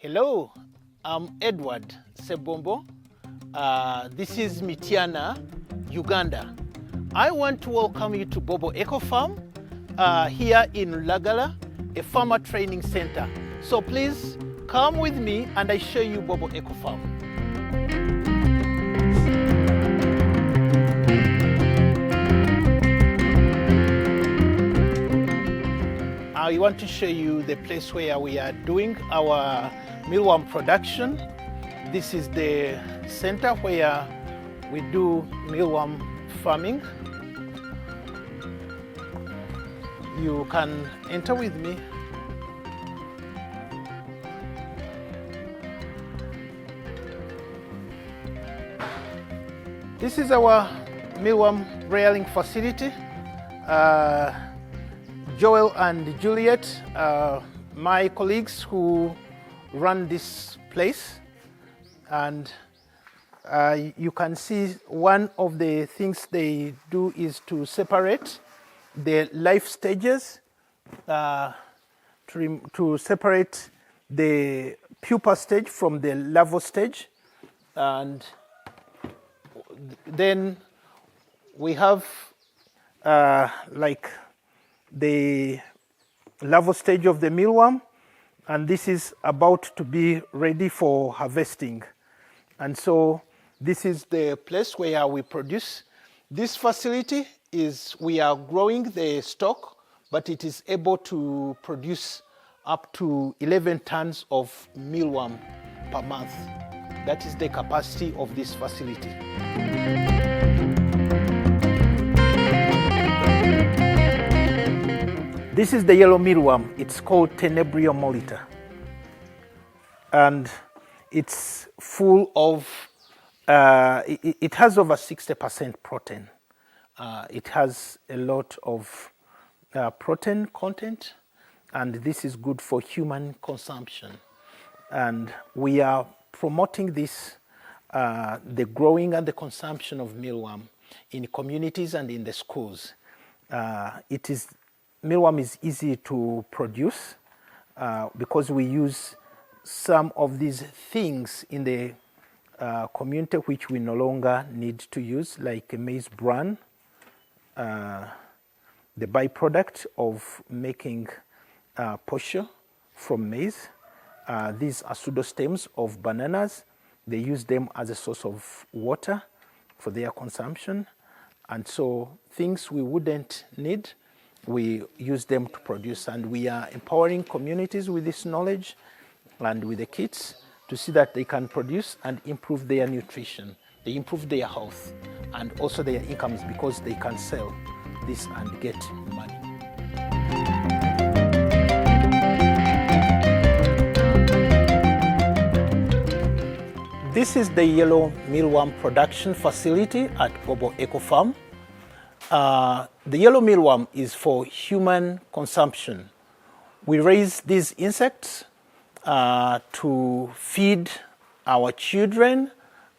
Hello, I'm Edward Sebombo. This is Mityana, Uganda. I want to welcome you to Bobo Eco Farm here in Lagala, a farmer training center. So please come with me and I show you Bobo Eco Farm. I want to show you the place where we are doing our mealworm production. This is the center where we do mealworm farming. You can enter with me. This is our mealworm rearing facility. Joel and Juliet, my colleagues who run this place, and you can see one of the things they do is to separate the life stages, to separate the pupa stage from the larval stage, and then we have like the larval stage of the mealworm, and this is about to be ready for harvesting. And so this is the place where we produce. This facility is, we are growing the stock, but it is able to produce up to 11 tons of mealworm per month. That is the capacity of this facility. This is the yellow mealworm. It's called Tenebrio molita. And it's full of, it has over 60% protein. It has a lot of protein content, and this is good for human consumption. And we are promoting this, the growing and the consumption of mealworm in communities and in the schools. Mealworm is easy to produce because we use some of these things in the community which we no longer need to use, like a maize bran, the byproduct of making posho from maize. These are pseudostems of bananas. They use them as a source of water for their consumption. And so things we wouldn't need, we use them to produce, and we are empowering communities with this knowledge and with the kits to see that they can produce and improve their nutrition. They improve their health and also their incomes because they can sell this and get money. This is the yellow mealworm production facility at Bobo Eco Farm. The yellow mealworm is for human consumption. We raise these insects to feed our children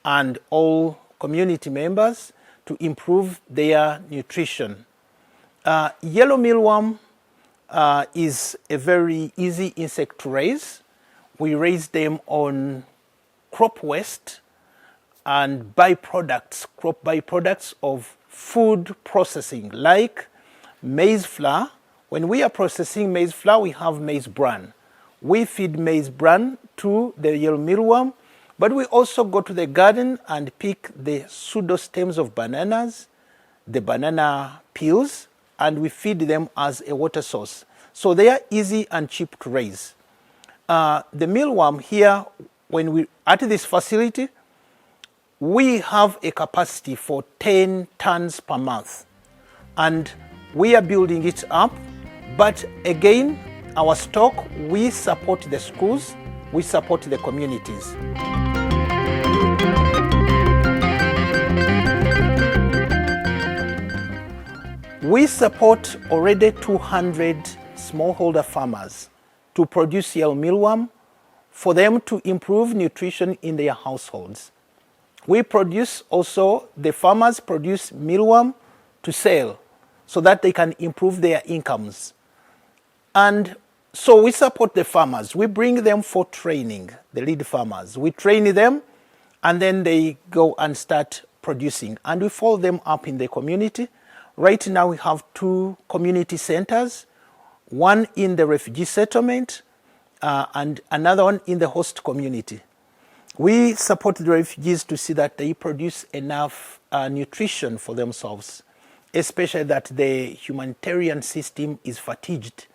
and all community members to improve their nutrition. Yellow mealworm is a very easy insect to raise. We raise them on crop waste and crop byproducts of food processing, like maize flour. When we are processing maize flour, we have maize bran. We feed maize bran to the yellow mealworm, but we also go to the garden and pick the pseudostems of bananas, the banana peels, and we feed them as a water source. So they are easy and cheap to raise. The mealworm here, when we at this facility, we have a capacity for 10 tons per month, and we are building it up. But again, our stock, we support the schools, we support the communities. We support already 200 smallholder farmers to produce yellow mealworm for them to improve nutrition in their households. We produce also, the farmers produce mealworm to sell so that they can improve their incomes. And So we support the farmers. We bring them for training, the lead farmers. We train them, and then they go and start producing. And we follow them up in the community. Right now we have 2 community centers, one in the refugee settlement and another one in the host community. We support the refugees to see that they produce enough nutrition for themselves, especially that the humanitarian system is fatigued.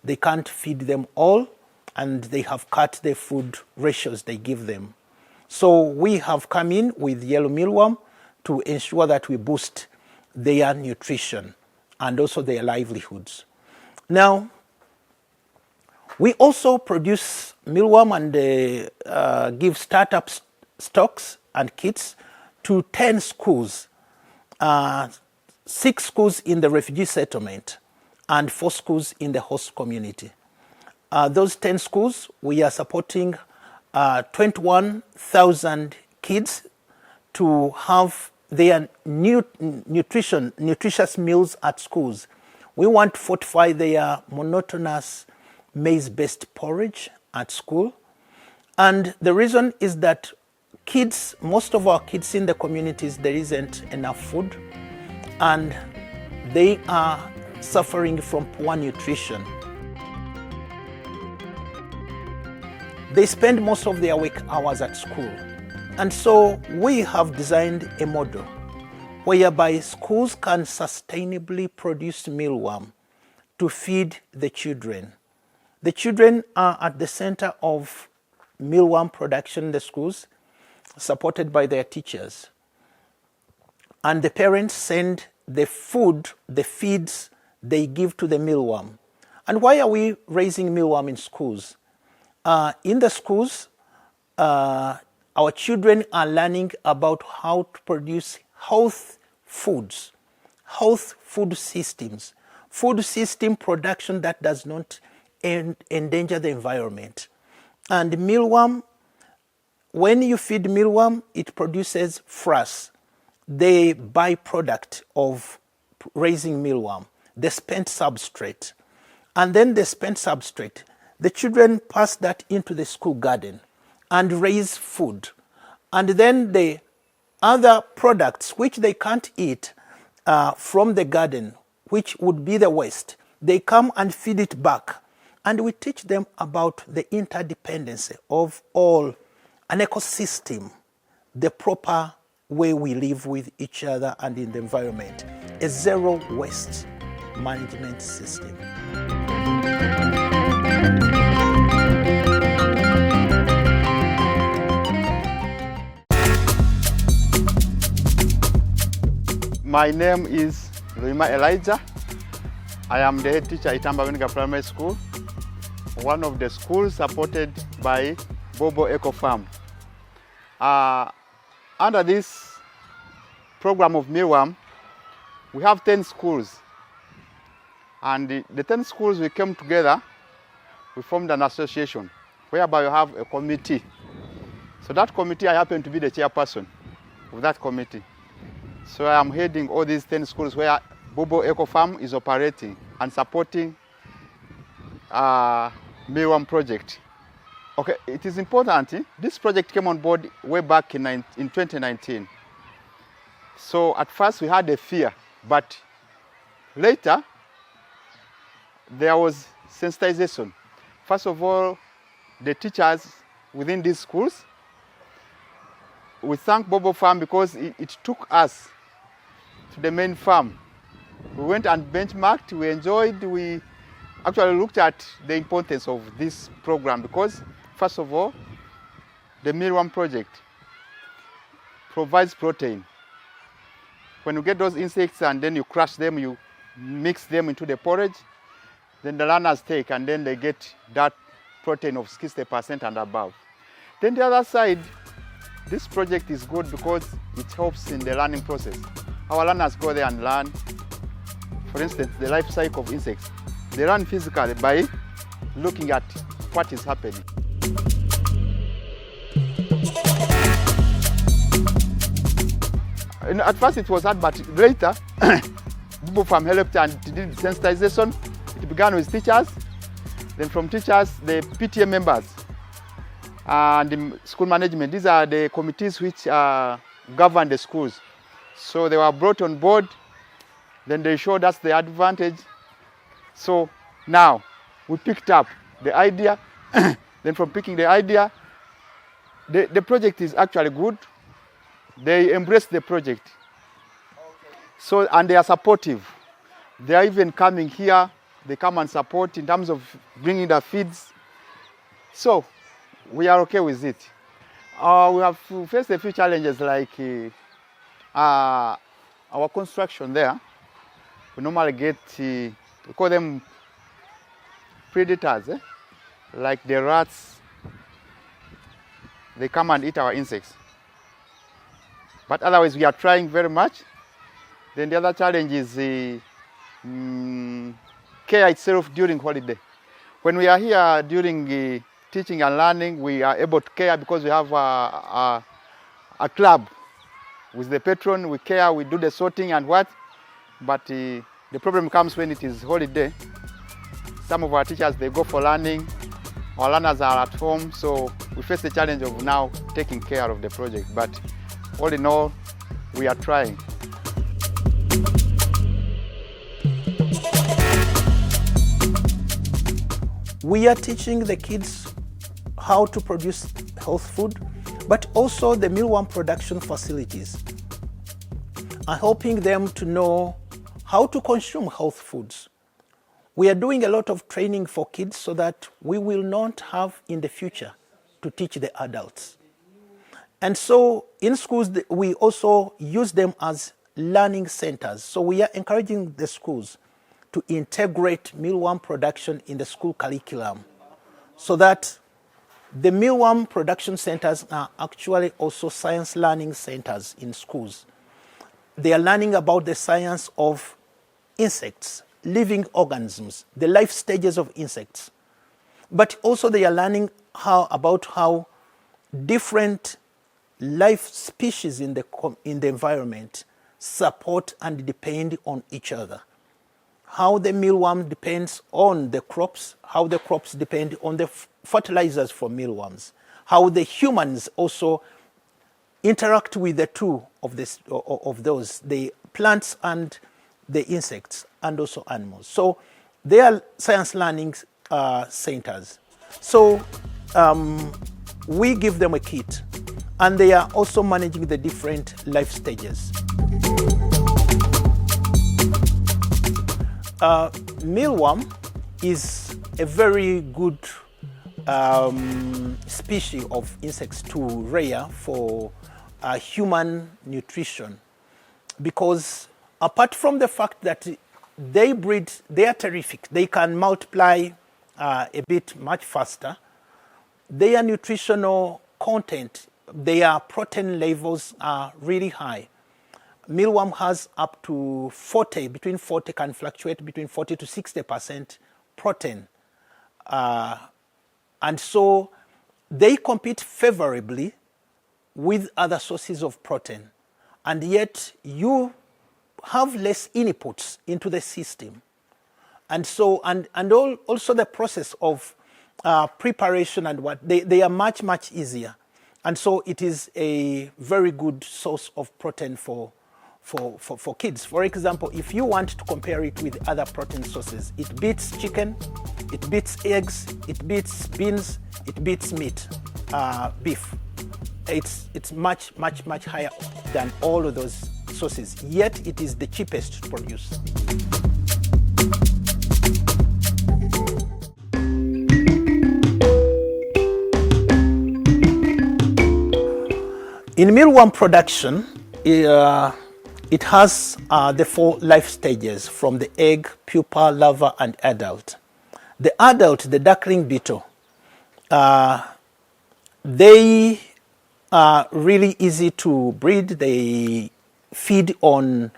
They can't feed them all, and they have cut the food ratios they give them. So we have come in with yellow mealworm to ensure that we boost their nutrition and also their livelihoods. Now, we also produce mealworm and give startup stocks and kits to 10 schools, 6 schools in the refugee settlement and 4 schools in the host community. Those 10 schools, we are supporting 21,000 kids to have their nutritious meals at schools. We want to fortify their monotonous maize-based porridge at school. And the reason is that kids, most of our kids in the communities, there isn't enough food, and they are suffering from poor nutrition. They spend most of their work hours at school. And so we have designed a model whereby schools can sustainably produce mealworm to feed the children. The children are at the center of mealworm production in the schools, supported by their teachers. And the parents send the food, the feeds they give to the mealworm. And why are we raising mealworm in schools? In the schools, our children are learning about how to produce health foods, health food systems, food system production that does not endanger the environment. And mealworm, when you feed mealworm, it produces frass, the byproduct of raising mealworm, the spent substrate. And then the spent substrate, the children pass that into the school garden and raise food. And then the other products which they can't eat from the garden, which would be the waste, they come and feed it back. And we teach them about the interdependency of all, an ecosystem, the proper way we live with each other and in the environment, a zero waste management system. My name is Luima Elijah. I am the head teacher at Itamba Primary School, one of the schools supported by Bobo Eco Farm. Under this program of mealworm, we have 10 schools. And the 10 schools, we came together, we formed an association whereby we have a committee. So that committee, I happen to be the chairperson of that committee. So I am heading all these 10 schools where Bobo Eco Farm is operating and supporting mealworm project. Okay, it is important. This project came on board way back in 2019. So at first we had a fear, but later there was sensitization. First of all, the teachers within these schools, we thank Bobo Farm because it took us to the main farm. We went and benchmarked, we enjoyed, we actually looked at the importance of this program because, first of all, the mealworm project provides protein. When you get those insects and then you crush them, you mix them into the porridge, then the learners take and then they get that protein of 60% and above. Then the other side, this project is good because it helps in the learning process. Our learners go there and learn, for instance, the life cycle of insects. They learn physically by looking at what is happening. At first it was hard, but later, Bobo Farm helped and did sensitization. It began with teachers. Then from teachers, the PTA members and the school management. These are the committees which govern the schools. So they were brought on board, then they showed us the advantage. So now we picked up the idea. Then from picking the idea, the project is actually good. They embrace the project. So, and they are supportive. They are even coming here. They come and support in terms of bringing the feeds. So we are okay with it. We have faced a few challenges like our construction there. We normally get, we call them predators, like the rats. They come and eat our insects. But otherwise, we are trying very much. Then the other challenge is care itself during holiday. When we are here during teaching and learning, we are able to care because we have a club with the patron. We care, we do the sorting and what. But the problem comes when it is holiday. Some of our teachers, they go for learning. Our learners are at home, so we face the challenge of now taking care of the project. But all in all, we are trying. We are teaching the kids how to produce health food, but also the mealworm production facilities, and helping them to know how to consume health foods. We are doing a lot of training for kids so that we will not have in the future to teach the adults. And so in schools, we also use them as learning centers. So we are encouraging the schools to integrate mealworm production in the school curriculum so that the mealworm production centers are actually also science learning centers in schools. They are learning about the science of insects, living organisms, the life stages of insects. But also they are learning about how different life species in the environment support and depend on each other. How the mealworm depends on the crops, how the crops depend on the fertilizers for mealworms, how the humans also interact with the two of those, the plants and the insects, and also animals. So they are science learning centers. So we give them a kit, and they are also managing the different life stages. Mealworm is a very good species of insects to rear for human nutrition, because apart from the fact that they breed, they are terrific, they can multiply a bit much faster, their nutritional content, their protein levels are really high. Mealworm has up to 40, between 40, can fluctuate between 40 to 60% protein. And so they compete favorably with other sources of protein. And yet you have less inputs into the system. And so, also the process of preparation and what, they are much, much easier. And so it is a very good source of protein for kids. For example, if you want to compare it with other protein sources, it beats chicken, it beats eggs, it beats beans, it beats meat, beef. It's much, much, much higher than all of those sources, yet it is the cheapest to produce. In mealworm production, it has the 4 life stages from the egg, pupa, larva, and adult. The adult, the duckling beetle, they are really easy to breed. They feed on,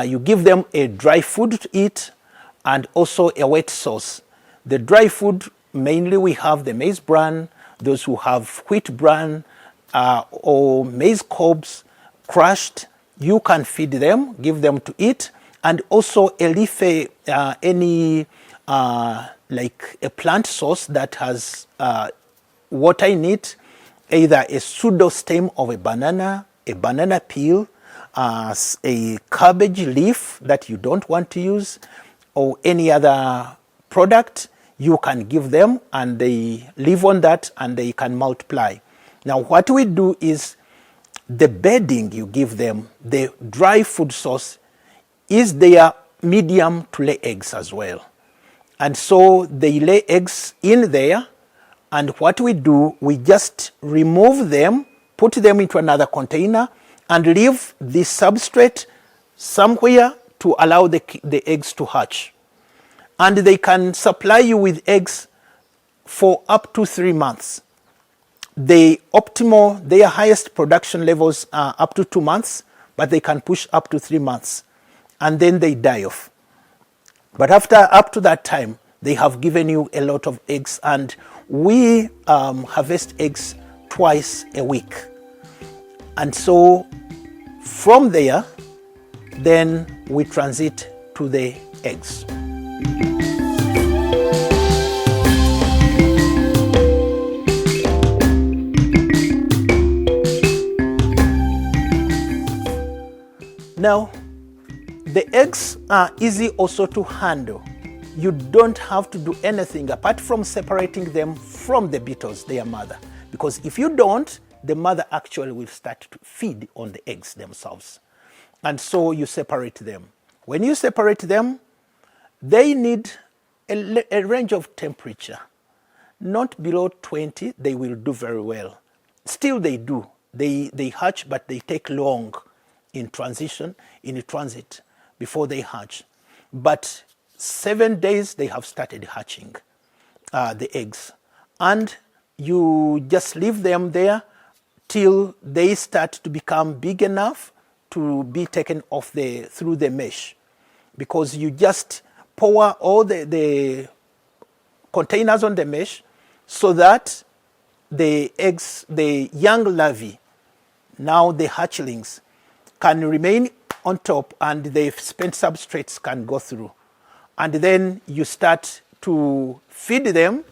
you give them a dry food to eat and also a wet sauce. The dry food, mainly we have the maize bran, those who have wheat bran or maize cobs crushed, you can feed them, give them to eat, and also a leafy, any like a plant source that has water in it, either a pseudo stem of a banana peel, a cabbage leaf that you don't want to use, or any other product, you can give them and they live on that and they can multiply. Now what we do is the bedding you give them, the dry food source, is their medium to lay eggs as well. And so they lay eggs in there, and what we do, we just remove them, put them into another container, and leave the substrate somewhere to allow the eggs to hatch. And they can supply you with eggs for up to 3 months. The optimal, their highest production levels are up to 2 months, but they can push up to 3 months, and then they die off. But up to that time, they have given you a lot of eggs, and we harvest eggs twice a week. And so from there, then we transit to the eggs. Now, the eggs are easy also to handle. You don't have to do anything apart from separating them from the beetles, their mother. Because if you don't, the mother actually will start to feed on the eggs themselves. And so you separate them. When you separate them, they need a range of temperature. Not below 20, they will do very well. Still they do. They hatch, but they take long in transit before they hatch. But 7 days they have started hatching the eggs, and you just leave them there till they start to become big enough to be taken off through the mesh, because you just pour all the containers on the mesh so that the eggs, the young larvae, now the hatchlings, can remain on top and the spent substrates can go through. And then you start to feed them,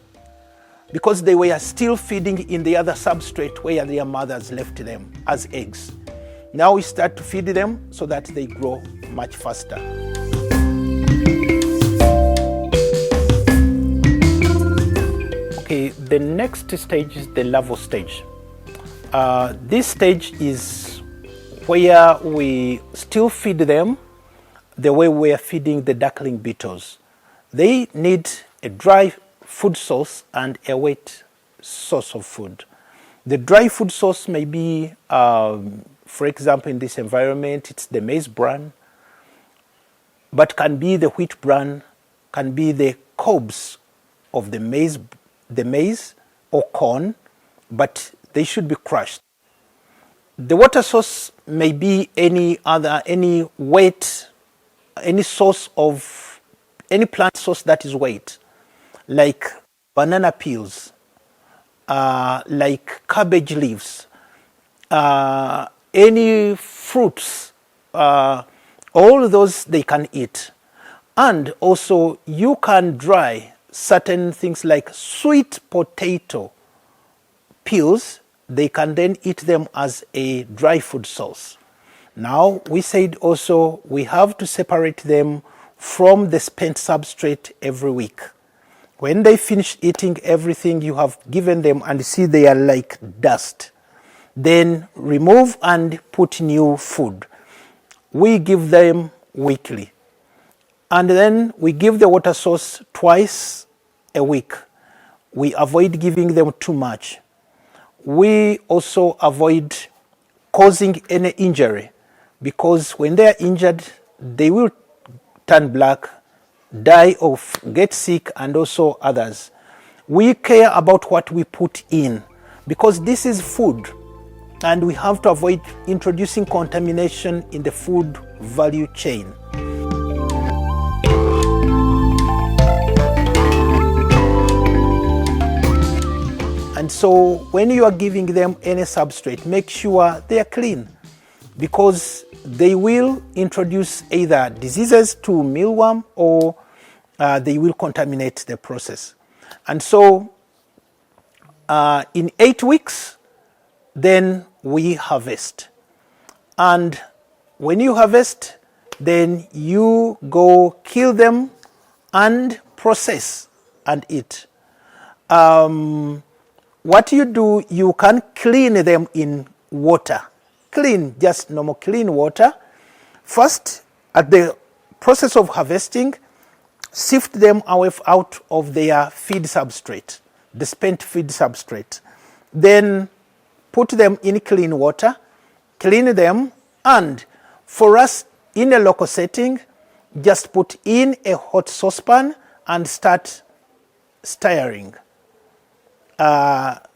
because they were still feeding in the other substrate where their mothers left them as eggs. Now we start to feed them so that they grow much faster. Okay, the next stage is the larval stage. This stage is where we still feed them the way we are feeding the duckling beetles. They need a dry food source and a wet source of food. The dry food source may be, for example, in this environment, it's the maize bran, but can be the wheat bran, can be the cobs of the maize or corn, but they should be crushed. The water source may be any source of any plant source that is wet, like banana peels, like cabbage leaves, any fruits, all those they can eat. And also you can dry certain things like sweet potato peels. They can then eat them as a dry food source. Now, we said also we have to separate them from the spent substrate every week. When they finish eating everything you have given them and see they are like dust, then remove and put new food. We give them weekly. And then we give the water source twice a week. We avoid giving them too much. We also avoid causing any injury, because when they are injured, they will turn black, die or get sick, and also others. We care about what we put in, because this is food, and we have to avoid introducing contamination in the food value chain. And so when you are giving them any substrate, make sure they are clean, because they will introduce either diseases to mealworm or they will contaminate the process. And so in 8 weeks, then we harvest. And when you harvest, then you go kill them and process and eat. What you do, you can clean them in water. Clean, just normal clean water. First, at the process of harvesting, sift them out of their feed substrate, the spent feed substrate. Then put them in clean water, clean them, and for us in a local setting, just put in a hot saucepan and start stirring,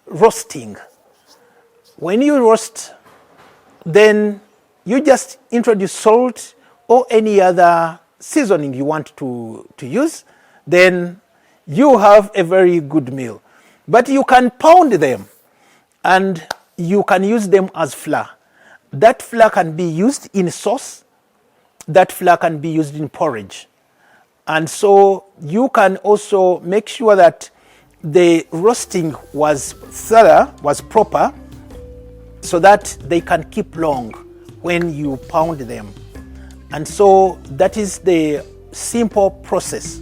roasting. When you roast, then you just introduce salt or any other seasoning you want to use, then you have a very good meal. But you can pound them and you can use them as flour. That flour can be used in sauce. That flour can be used in porridge. And so you can also make sure that the roasting was thorough, was proper, so that they can keep long when you pound them. And so that is the simple process